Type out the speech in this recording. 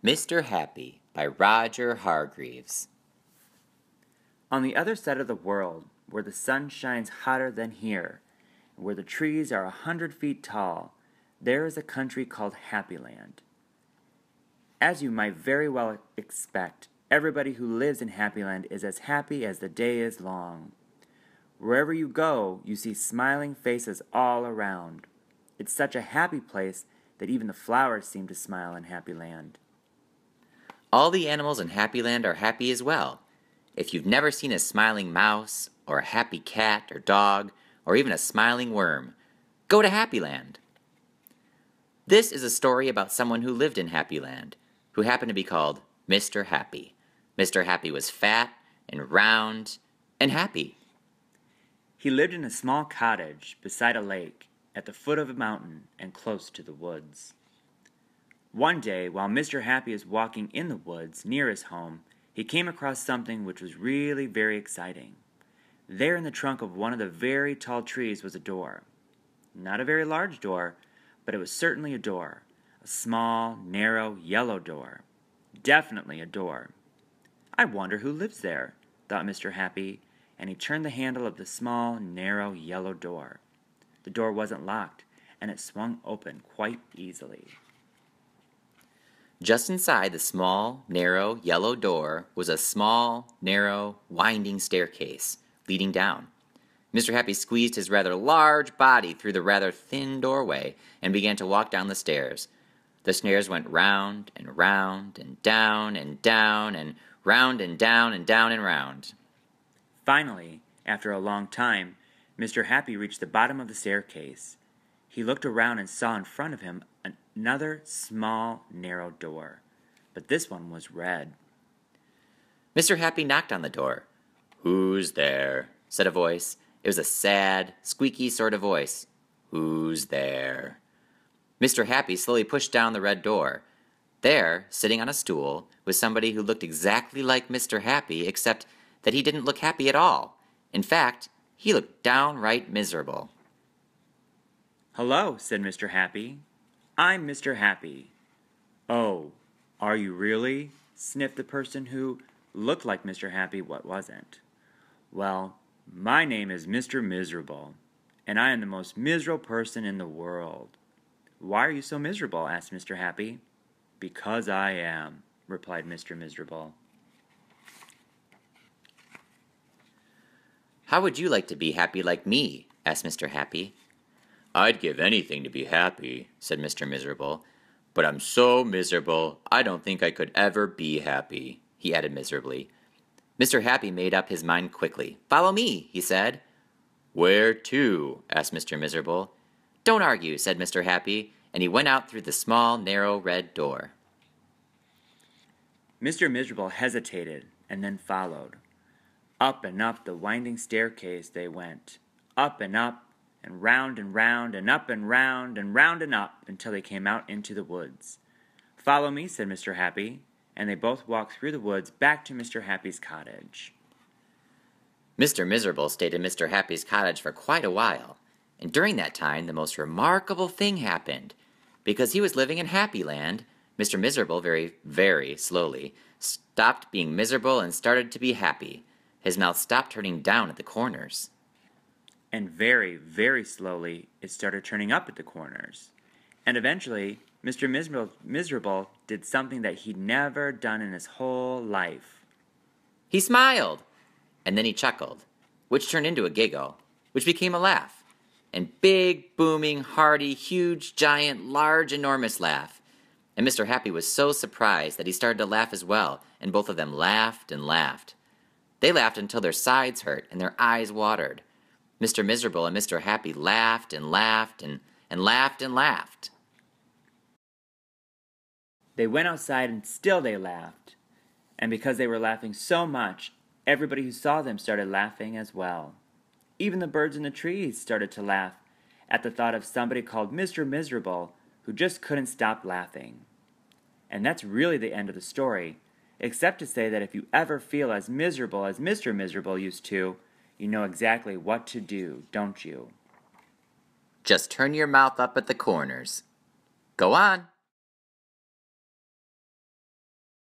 Mr. Happy by Roger Hargreaves. On the other side of the world, where the sun shines hotter than here, and where the trees are 100 feet tall, there is a country called Happyland. As you might very well expect, everybody who lives in Happyland is as happy as the day is long. Wherever you go, you see smiling faces all around. It's such a happy place that even the flowers seem to smile in Happyland. All the animals in Happyland are happy as well. If you've never seen a smiling mouse, or a happy cat or dog, or even a smiling worm, go to Happyland. This is a story about someone who lived in Happyland, who happened to be called Mr. Happy. Mr. Happy was fat and round and happy. He lived in a small cottage beside a lake, at the foot of a mountain and close to the woods. One day, while Mr. Happy is walking in the woods near his home, he came across something which was really very exciting. There in the trunk of one of the very tall trees was a door. Not a very large door, but it was certainly a door. A small, narrow, yellow door. Definitely a door. "I wonder who lives there," thought Mr. Happy, and he turned the handle of the small, narrow, yellow door. The door wasn't locked, and it swung open quite easily. Just inside the small, narrow, yellow door was a small, narrow, winding staircase leading down. Mr. Happy squeezed his rather large body through the rather thin doorway and began to walk down the stairs. The stairs went round and round and down and down and round and down and down and round. Finally, after a long time, Mr. Happy reached the bottom of the staircase. He looked around and saw in front of him another small, narrow door, but this one was red. Mr. Happy knocked on the door. "Who's there?" said a voice. It was a sad, squeaky sort of voice. "Who's there?" Mr. Happy slowly pushed down the red door. There, sitting on a stool, was somebody who looked exactly like Mr. Happy, except that he didn't look happy at all. In fact, he looked downright miserable. "Hello," said Mr. Happy. "I'm Mr. Happy." "Oh, are you really?" sniffed the person who looked like Mr. Happy but wasn't. "Well, my name is Mr. Miserable, and I am the most miserable person in the world." "Why are you so miserable?" asked Mr. Happy. "Because I am," replied Mr. Miserable. "How would you like to be happy like me?" asked Mr. Happy. "I'd give anything to be happy," said Mr. Miserable. "But I'm so miserable, I don't think I could ever be happy," he added miserably. Mr. Happy made up his mind quickly. "Follow me," he said. "Where to?" asked Mr. Miserable. "Don't argue," said Mr. Happy, and he went out through the small, narrow, red door. Mr. Miserable hesitated and then followed. Up and up the winding staircase they went, up and round and up and round and up until they came out into the woods. "Follow me," said Mr. Happy, and they both walked through the woods back to Mr. Happy's cottage. Mr. Miserable stayed in Mr. Happy's cottage for quite a while, and during that time the most remarkable thing happened. Because he was living in Happyland, Mr. Miserable very, very slowly stopped being miserable and started to be happy. His mouth stopped turning down at the corners. And very, very slowly it started turning up at the corners. And eventually, Mr. Miserable did something that he'd never done in his whole life. He smiled, and then he chuckled, which turned into a giggle, which became a laugh, and big, booming, hearty, huge, giant, large, enormous laugh. And Mr. Happy was so surprised that he started to laugh as well, and both of them laughed and laughed. They laughed until their sides hurt and their eyes watered. Mr. Miserable and Mr. Happy laughed and laughed and laughed and laughed. They went outside and still they laughed. And because they were laughing so much, everybody who saw them started laughing as well. Even the birds in the trees started to laugh at the thought of somebody called Mr. Miserable who just couldn't stop laughing. And that's really the end of the story, except to say that if you ever feel as miserable as Mr. Miserable used to, you know exactly what to do, don't you? Just turn your mouth up at the corners. Go on.